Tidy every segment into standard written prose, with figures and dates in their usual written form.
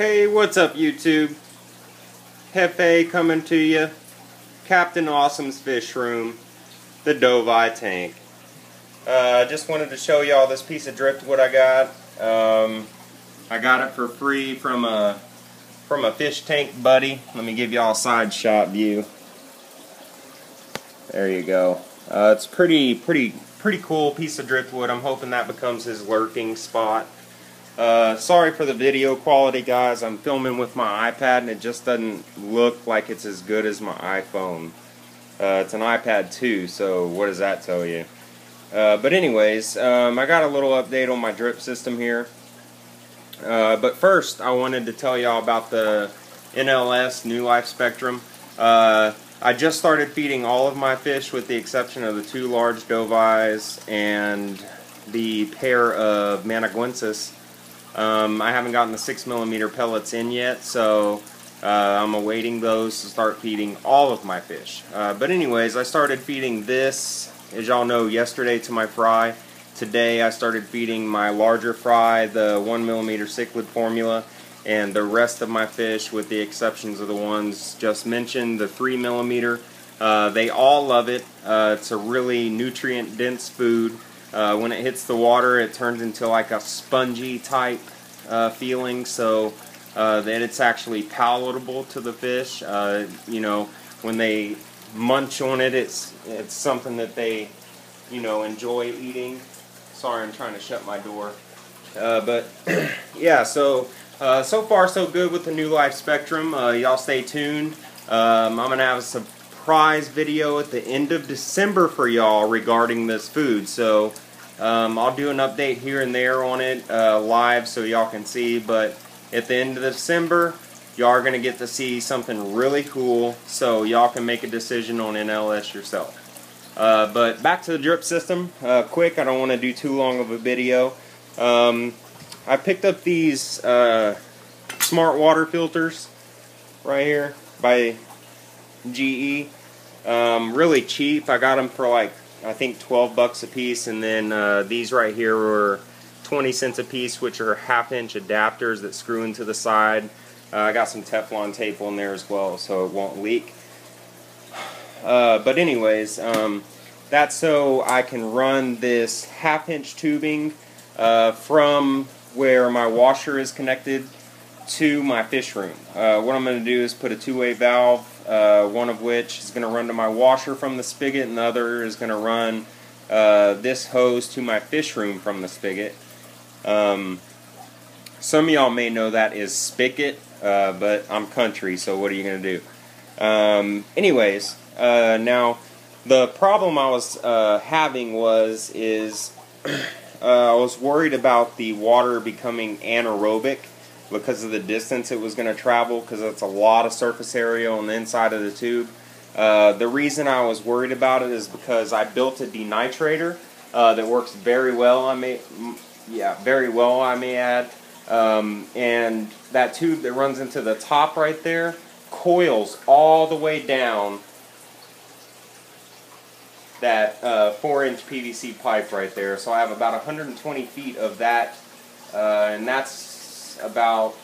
Hey, what's up YouTube? Hefe coming to you. Captain Awesome's Fish Room, the Dove-Eye tank. I just wanted to show y'all this piece of driftwood I got. I got it for free from a fish tank buddy. Let me give y'all a side shot view. There you go. It's pretty cool piece of driftwood. I'm hoping that becomes his lurking spot. Sorry for the video quality, guys. I'm filming with my iPad and it just doesn't look like it's as good as my iPhone. It's an iPad 2, so what does that tell you? But anyways, I got a little update on my drip system here. But first, I wanted to tell y'all about the NLS New Life Spectrum. I just started feeding all of my fish with the exception of the 2 large Dove-Eyes and the pair of Managuensis. I haven't gotten the 6mm pellets in yet, so I'm awaiting those to start feeding all of my fish. But anyways, I started feeding this, as y'all know, yesterday to my fry. Today I started feeding my larger fry the 1mm cichlid formula, and the rest of my fish, with the exceptions of the ones just mentioned, the 3mm, they all love it. It's a really nutrient dense food. When it hits the water, it turns into like a spongy type feeling, so that it's actually palatable to the fish. You know, when they munch on it, it's something that they, you know, enjoy eating. Sorry, I'm trying to shut my door. But yeah, so far so good with the New Life Spectrum. Y'all stay tuned. I'm gonna have a surprise video at the end of December for y'all regarding this food. So I'll do an update here and there on it live so y'all can see. But at the end of December, y'all are gonna get to see something really cool, so y'all can make a decision on NLS yourself. But back to the drip system, quick, I don't want to do too long of a video. I picked up these smart water filters right here by GE. Really cheap. I got them for like, I think 12 bucks a piece, and then these right here were 20 cents a piece, which are 1/2-inch adapters that screw into the side. I got some Teflon tape on there as well so it won't leak. But anyways, that's so I can run this 1/2-inch tubing from where my washer is connected to my fish room. What I'm going to do is put a 2-way valve, one of which is going to run to my washer from the spigot, and the other is going to run this hose to my fish room from the spigot. Some of y'all may know that is spigot, but I'm country, so what are you going to do? Anyways, now the problem I was having is I was worried about the water becoming anaerobic because of the distance it was going to travel, because it's a lot of surface area on the inside of the tube. The reason I was worried about it is because I built a denitrator that works very well. I may add. And that tube that runs into the top right there coils all the way down that 4-inch PVC pipe right there. So I have about 120 feet of that, and that's about,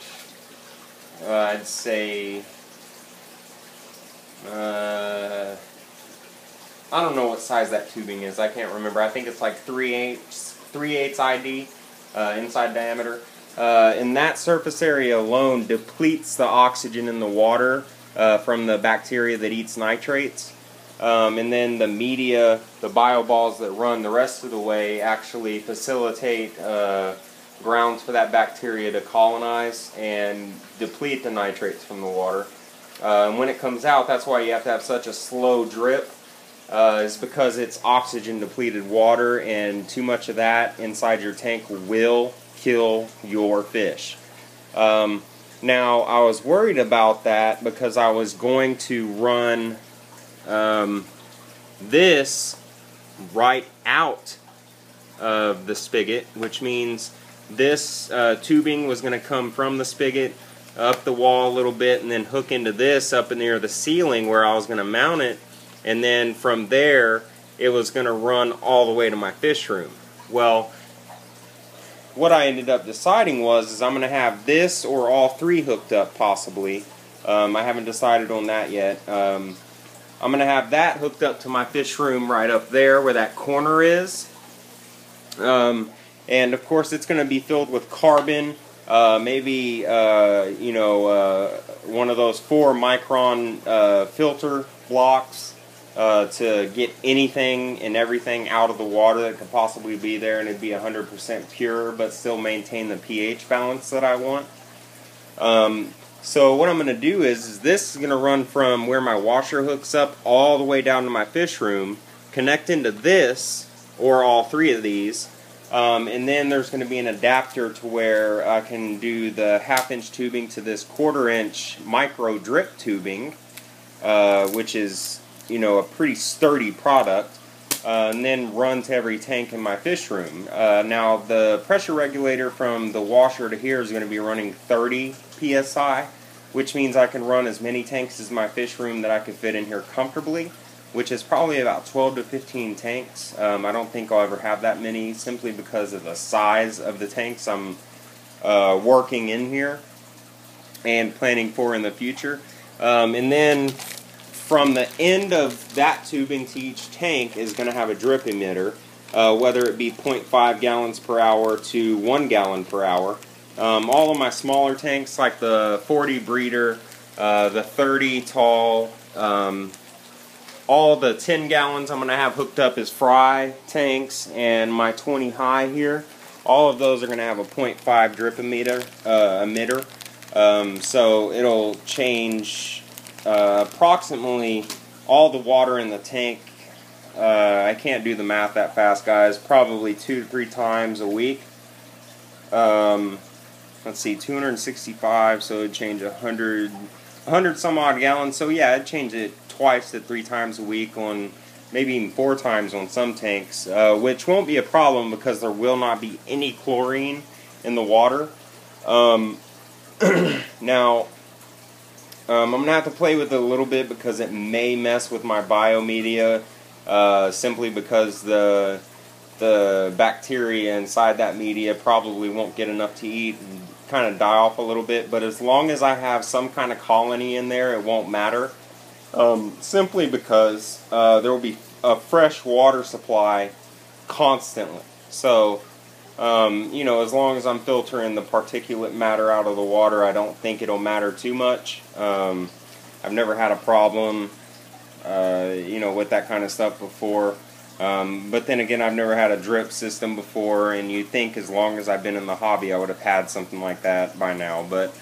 I'd say, I don't know what size that tubing is. I can't remember. I think it's like 3/8 ID inside diameter. And that surface area alone depletes the oxygen in the water from the bacteria that eats nitrates. And then the media, the bioballs that run the rest of the way, actually facilitate grounds for that bacteria to colonize and deplete the nitrates from the water. And when it comes out, that's why you have to have such a slow drip. Is because it's oxygen depleted water, and too much of that inside your tank will kill your fish. Now, I was worried about that because I was going to run this right out of the spigot, which means this tubing was going to come from the spigot up the wall a little bit and then hook into this up near the ceiling where I was going to mount it, and then from there it was going to run all the way to my fish room. Well, what I ended up deciding is I'm going to have this or all three hooked up possibly. I haven't decided on that yet. I'm going to have that hooked up to my fish room right up there where that corner is. And of course it's going to be filled with carbon, maybe one of those 4-micron filter blocks to get anything and everything out of the water that could possibly be there, and it'd be 100% pure but still maintain the pH balance that I want. So what I'm going to do is this is going to run from where my washer hooks up all the way down to my fish room, connect into this or all three of these. And then there's going to be an adapter to where I can do the 1/2-inch tubing to this 1/4-inch micro drip tubing, which is, a pretty sturdy product, and then run to every tank in my fish room. Now the pressure regulator from the washer to here is going to be running 30 psi, which means I can run as many tanks as my fish room that I could fit in here comfortably, which is probably about 12 to 15 tanks. I don't think I'll ever have that many, simply because of the size of the tanks I'm working in here and planning for in the future. And then from the end of that tubing to each tank is going to have a drip emitter, whether it be 0.5 gallons per hour to 1 gallon per hour. All of my smaller tanks, like the 40 breeder, the 30 tall, all the 10 gallons I'm going to have hooked up as fry tanks, and my 20 high here, all of those are going to have a 0.5 drip emitter. So it'll change approximately all the water in the tank. I can't do the math that fast, guys. Probably 2 to 3 times a week. Let's see, 265, so it'd change 100 some odd gallons. So yeah, I'd change it twice to 3 times a week on, maybe even 4 times on some tanks, which won't be a problem because there will not be any chlorine in the water. Now, I'm going to have to play with it a little bit because it may mess with my biomedia, simply because the bacteria inside that media probably won't get enough to eat and kind of die off a little bit. But as long as I have some kind of colony in there, it won't matter. Simply because there will be a fresh water supply constantly. So, as long as I'm filtering the particulate matter out of the water, I don't think it'll matter too much. I've never had a problem, with that kind of stuff before. But then again, I've never had a drip system before, and you'd think as long as I've been in the hobby I would have had something like that by now, but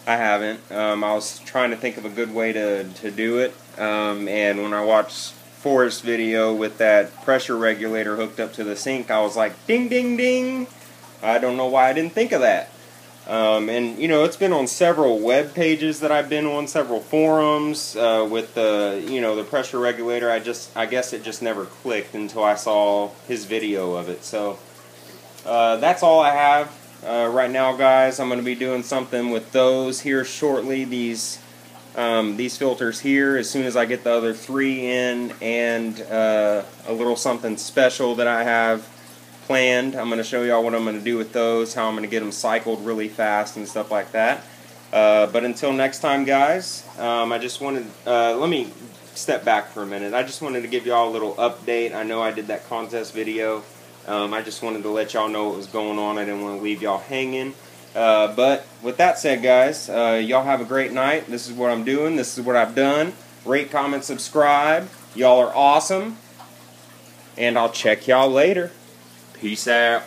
I haven't. I was trying to think of a good way to do it, and when I watched Forrest's video with that pressure regulator hooked up to the sink, I was like, ding, ding, ding. I don't know why I didn't think of that. And it's been on several web pages that I've been on, several forums with the the pressure regulator. I guess it just never clicked until I saw his video of it. So that's all I have right now, guys. I'm going to be doing something with those here shortly. These filters here, as soon as I get the other 3 in, and a little something special that I have planned. I'm going to show y'all what I'm going to do with those, how I'm going to get them cycled really fast and stuff like that. But until next time, guys, I just wanted, let me step back for a minute. I just wanted to give y'all a little update. I know I did that contest video. I just wanted to let y'all know what was going on. I didn't want to leave y'all hanging. But with that said, guys, y'all have a great night. This is what I'm doing. This is what I've done. Rate, comment, subscribe. Y'all are awesome. And I'll check y'all later. Peace out.